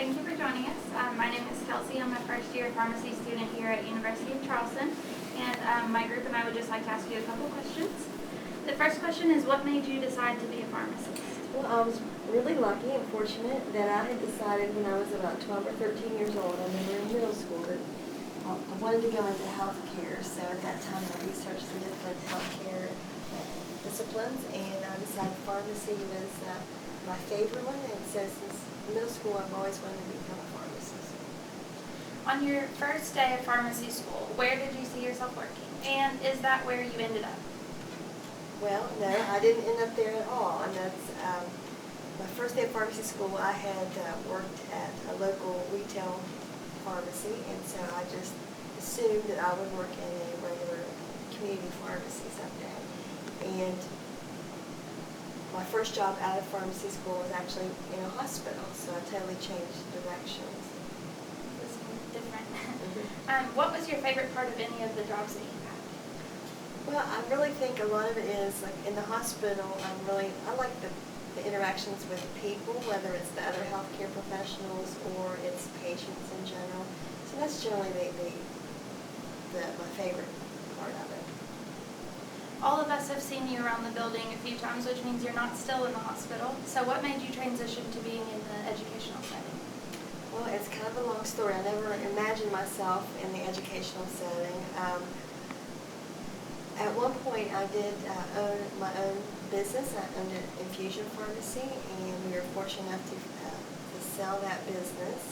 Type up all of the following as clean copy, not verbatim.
Thank you for joining us. My name is Kelcey. I'm a first-year pharmacy student here at University of Charleston, and my group and I would just like to ask you a couple questions. The first question is, what made you decide to be a pharmacist? Well, I was really lucky and fortunate that I had decided when I was about 12 or 13 years old, I remember in middle school, that I wanted to go into healthcare. So at that time I researched some different healthcare disciplines, and I decided pharmacy was my favorite one, and so since middle school I've always wanted to become a pharmacist. On your first day of pharmacy school, where did you see yourself working? And is that where you ended up? Well, no, I didn't end up there at all, and that's my first day of pharmacy school. I had worked at a local retail pharmacy, and so I just assumed that I would work in a regular community pharmacy someday. And my first job out of pharmacy school was actually in a hospital, so I totally changed directions. It was different. What was your favorite part of any of the jobs that you had? Well, I really think a lot of it is, like in the hospital, I like the interactions with people, whether it's the other healthcare professionals or it's patients in general. So that's generally my favorite part of it. All of us have seen you around the building a few times, which means you're not still in the hospital. So what made you transition to being in the educational setting? Well, it's kind of a long story. I never imagined myself in the educational setting. At one point, I did own my own business. I owned an infusion pharmacy, and we were fortunate enough to sell that business.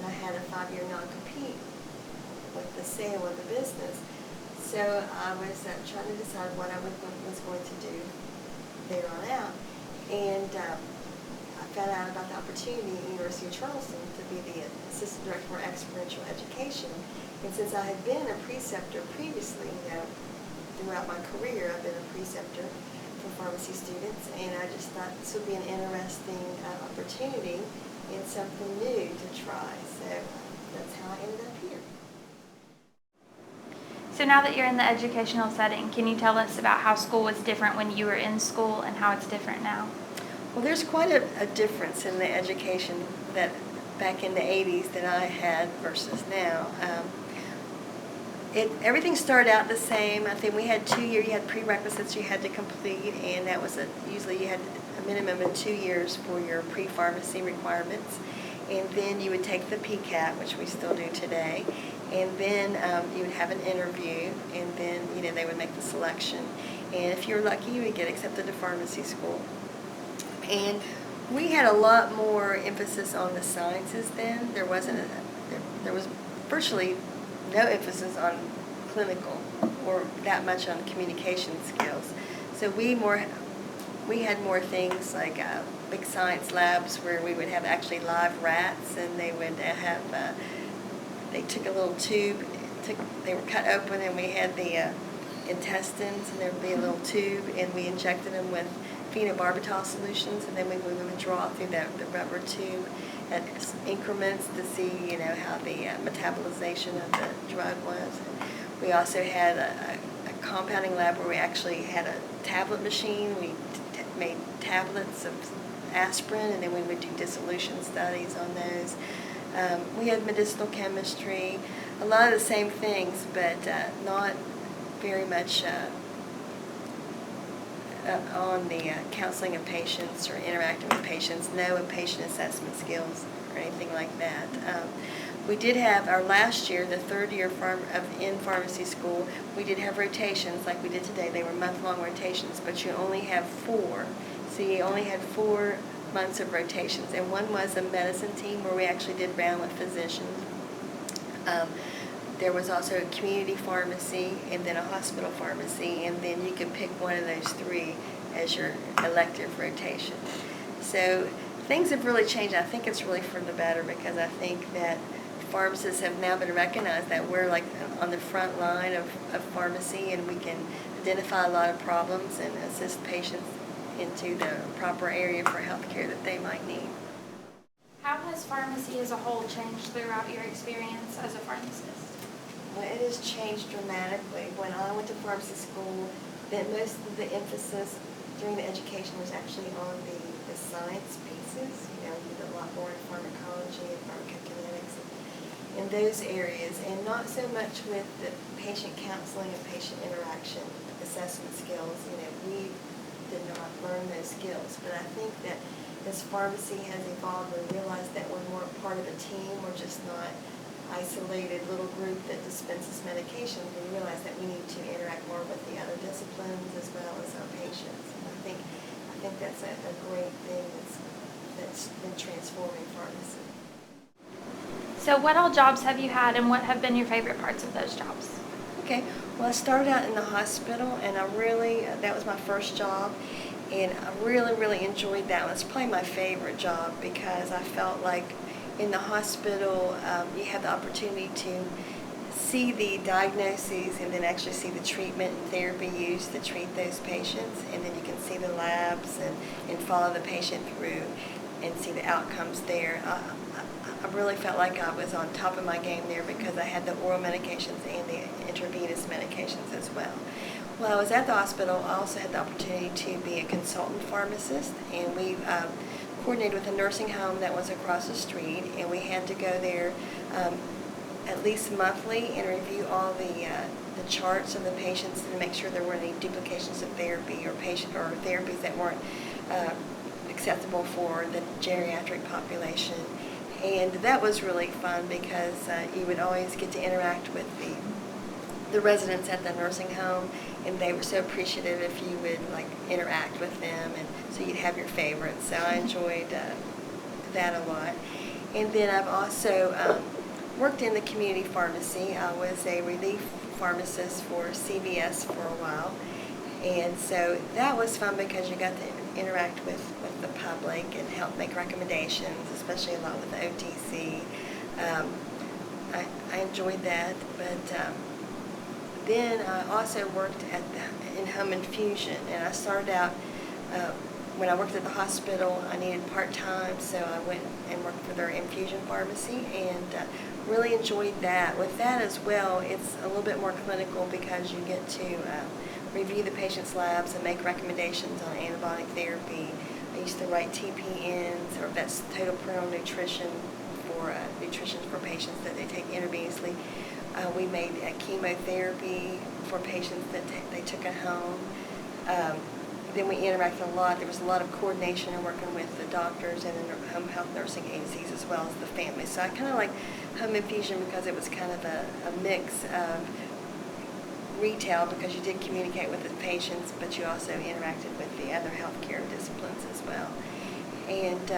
And I had a 5-year non-compete with the sale of the business. So I was trying to decide what I was going to do there on out. And I found out about the opportunity at the University of Charleston to be the Assistant Director for Experiential Education. And since I had been a preceptor previously, throughout my career, I've been a preceptor for pharmacy students, and I just thought this would be an interesting opportunity and something new to try. So that's how I ended up here. So now that you're in the educational setting, can you tell us about how school was different when you were in school and how it's different now? Well, there's quite a difference in the education that back in the 80s that I had versus now. Everything started out the same. I think we had 2 years, you had prerequisites you had to complete, and that was usually you had a minimum of 2 years for your pre-pharmacy requirements. And then you would take the PCAT, which we still do today, and then you would have an interview, and then they would make the selection. And if you were lucky, you would get accepted to pharmacy school. And we had a lot more emphasis on the sciences then. There was virtually no emphasis on clinical or that much on communication skills. So we had more things like big science labs where we would have actually live rats, and they would have they took a little tube, they were cut open, and we had the intestines, and there would be a little tube, and we injected them with phenobarbital solutions, and then we would draw through the rubber tube at increments to see, how the metabolization of the drug was. We also had a compounding lab where we actually had a tablet machine. We made tablets of aspirin, and then we would do dissolution studies on those. We had medicinal chemistry, a lot of the same things, but not very much on the counseling of patients or interacting with patients, no patient assessment skills or anything like that. We did have our last year, the third year in pharmacy school, we did have rotations like we did today. They were month-long rotations, but you only have 4. So you only had 4 months of rotations, and one was a medicine team where we actually did round with physicians. There was also a community pharmacy and then a hospital pharmacy, and then you could pick one of those 3 as your elective rotation. So things have really changed. I think it's really for the better, because I think that pharmacists have now been recognized that we're like on the front line of pharmacy, and we can identify a lot of problems and assist patients into the proper area for health care that they might need. How has pharmacy as a whole changed throughout your experience as a pharmacist? Well, it has changed dramatically. When I went to pharmacy school, then most of the emphasis during the education was actually on the science pieces. You did a lot more in pharmacology and pharmacokinetics in those areas, and not so much with the patient counseling and patient interaction assessment skills. We did not learn those skills, but I think that as pharmacy has evolved, we realize that we're more part of a team. We're just not isolated little group that dispenses medications. We realize that we need to interact more with the other disciplines as well as our patients. And I think that's a great thing that's been transforming pharmacy. So what all jobs have you had, and what have been your favorite parts of those jobs? Okay, well, I started out in the hospital, and that was my first job, and I really enjoyed that one. It's probably my favorite job because I felt like in the hospital you have the opportunity to see the diagnoses and then actually see the treatment and therapy used to treat those patients, and then you can see the labs and follow the patient through and see the outcomes there. I really felt like I was on top of my game there because I had the oral medications and the intravenous medications as well. While I was at the hospital, I also had the opportunity to be a consultant pharmacist, and we coordinated with a nursing home that was across the street, and we had to go there at least monthly and review all the charts of the patients to make sure there weren't any duplications of therapy or therapies that weren't acceptable for the geriatric population. And that was really fun because you would always get to interact with the residents at the nursing home, and they were so appreciative if you would interact with them, and so you'd have your favorites. So I enjoyed that a lot. And then I've also worked in the community pharmacy. I was a relief pharmacist for CVS for a while, and so that was fun because you got to interact with the public and help make recommendations, especially a lot with the OTC. I enjoyed that, but then I also worked in home infusion, and I started out when I worked at the hospital. I needed part-time, so I went and worked for their infusion pharmacy, and really enjoyed that. With that as well, it's a little bit more clinical because you get to review the patient's labs and make recommendations on antibiotic therapy. I used to write TPNs, or that's total parenteral nutrition for patients that they take intravenously. We made chemotherapy for patients that they took at home. Then we interacted a lot. There was a lot of coordination and working with the doctors and the home health nursing agencies as well as the family. So I kind of like home infusion because it was kind of a mix of retail, because you did communicate with the patients, but you also interacted with the other healthcare disciplines as well. And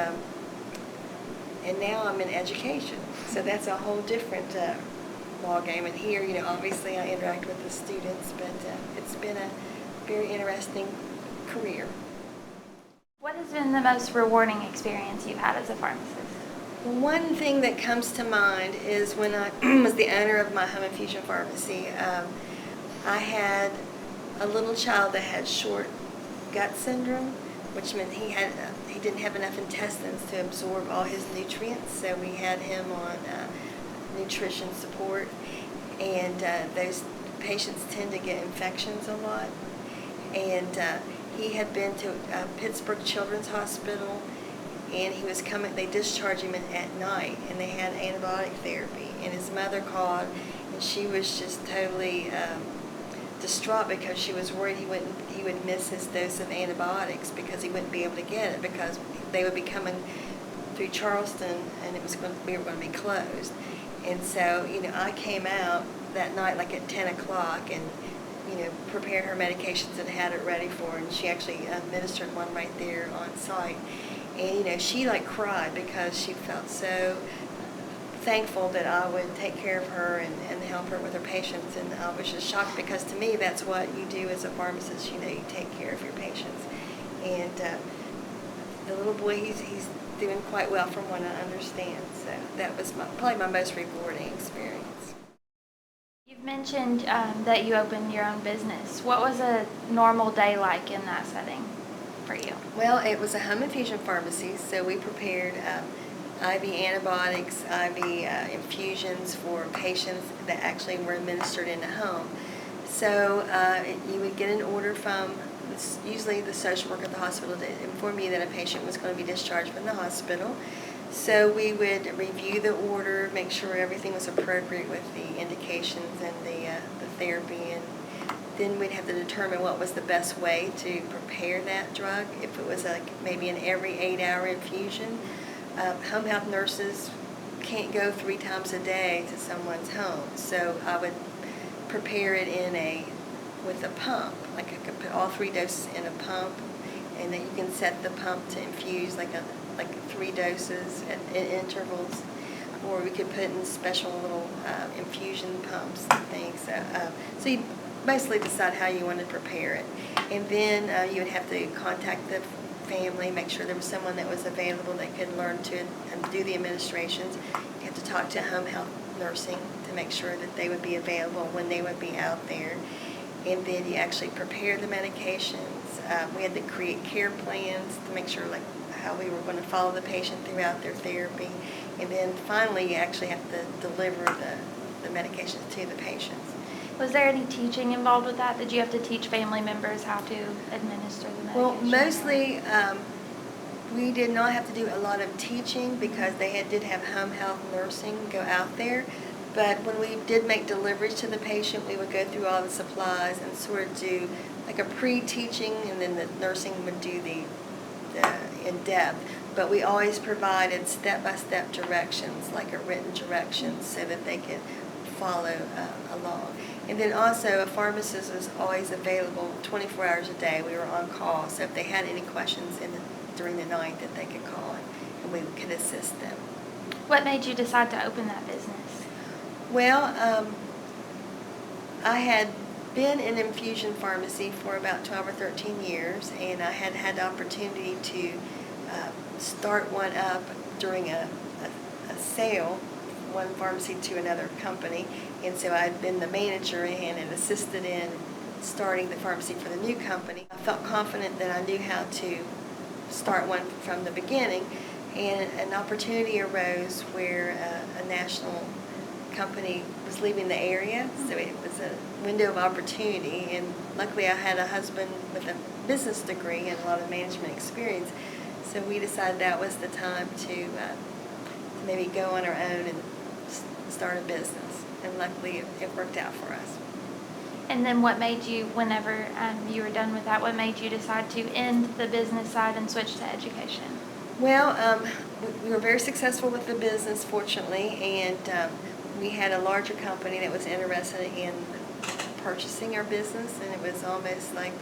now I'm in education, so that's a whole different ball game. And here, obviously I interact with the students, but it's been a very interesting career. What has been the most rewarding experience you've had as a pharmacist? One thing that comes to mind is when I was the owner of my home infusion pharmacy. I had a little child that had short gut syndrome, which meant he didn't have enough intestines to absorb all his nutrients, so we had him on nutrition support, and those patients tend to get infections a lot, and he had been to Pittsburgh Children's Hospital, and he was coming. They discharged him at night, and they had antibiotic therapy, and his mother called, and she was just totally distraught because she was worried he would miss his dose of antibiotics because he wouldn't be able to get it because they would be coming through Charleston, and we were going to be closed. And so I came out that night at 10 o'clock and prepared her medications and had it ready for her, and she actually administered one right there on site. And she cried because she felt so thankful that I would take care of her and help her with her patients, and I was just shocked because to me that's what you do as a pharmacist. You take care of your patients, and the little boy, he's doing quite well from what I understand, so that was probably my most rewarding experience. You've mentioned that you opened your own business. What was a normal day like in that setting for you? Well, it was a home infusion pharmacy, so we prepared IV antibiotics, IV infusions for patients that actually were administered in the home. So you would get an order from usually the social worker at the hospital to inform you that a patient was going to be discharged from the hospital. So we would review the order, make sure everything was appropriate with the indications and the therapy, and then we'd have to determine what was the best way to prepare that drug. If it was maybe an every 8-hour infusion, home health nurses can't go 3 times a day to someone's home, so I would prepare it with a pump. Like I could put all 3 doses in a pump, and then you can set the pump to infuse like 3 doses in intervals, or we could put in special little infusion pumps and things. So you basically decide how you want to prepare it, and then you would have to contact the family, make sure there was someone that was available that could learn to do the administrations. You have to talk to home health nursing to make sure that they would be available when they would be out there. And then you actually prepare the medications. We had to create care plans to make sure how we were going to follow the patient throughout their therapy. And then finally you actually have to deliver the medications to the patients. Was there any teaching involved with that? Did you have to teach family members how to administer the medication? Well, mostly we did not have to do a lot of teaching because they did have home health nursing go out there. But when we did make deliveries to the patient, we would go through all the supplies and sort of do like a pre-teaching, and then the nursing would do the in-depth. But we always provided step-by-step directions, like a written directions, so that they could follow along. And then also a pharmacist was always available 24 hours a day. We were on call, so if they had any questions during the night, that they could call and we could assist them. What made you decide to open that business? Well, I had been in infusion pharmacy for about 12 or 13 years, and I had had the opportunity to start one up during a sale, one pharmacy to another company, and so I'd been the manager and had assisted in starting the pharmacy for the new company. I felt confident that I knew how to start one from the beginning, and an opportunity arose where a national company was leaving the area, so it was a window of opportunity, and luckily I had a husband with a business degree and a lot of management experience, so we decided that was the time to maybe go on our own and start a business, and luckily it worked out for us. And then what made you, whenever you were done with that, what made you decide to end the business side and switch to education? Well, we were very successful with the business, fortunately, and we had a larger company that was interested in purchasing our business, and it was almost like,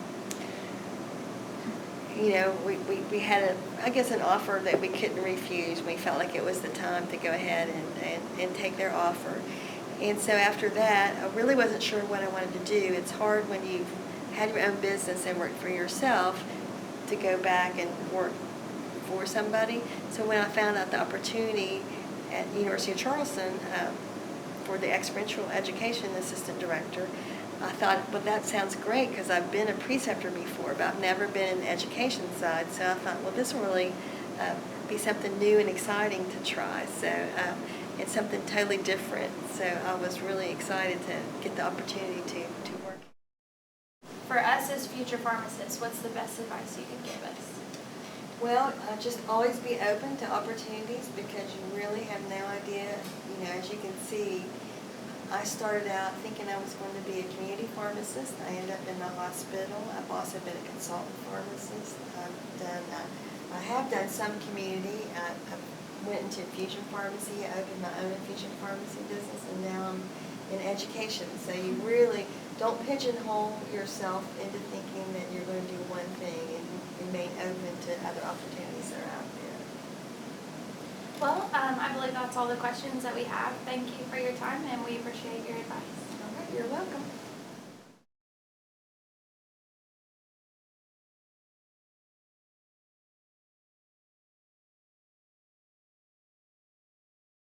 we had an offer that we couldn't refuse. We felt like it was the time to go ahead and take their offer. And so after that, I really wasn't sure what I wanted to do. It's hard when you've had your own business and worked for yourself to go back and work for somebody. So when I found out the opportunity at University of Charleston for the experiential education assistant director, I thought, well, that sounds great, because I've been a preceptor before, but I've never been in the education side. So I thought, well, this will really be something new and exciting to try. So it's something totally different. So I was really excited to get the opportunity to work. For us as future pharmacists, what's the best advice you could give us? Well, just always be open to opportunities, because you really have no idea. As you can see, I started out thinking I was going to be a community pharmacist. I ended up in the hospital. I've also been a consultant pharmacist. I have done some community. I went into infusion pharmacy. I opened my own infusion pharmacy business, and now I'm in education. So you really don't pigeonhole yourself into thinking that you're going to do one thing, and remain open to other opportunities that are out there. Well, I believe that's all the questions that we have. Thank you for your time, and we appreciate your advice. All right, you're welcome.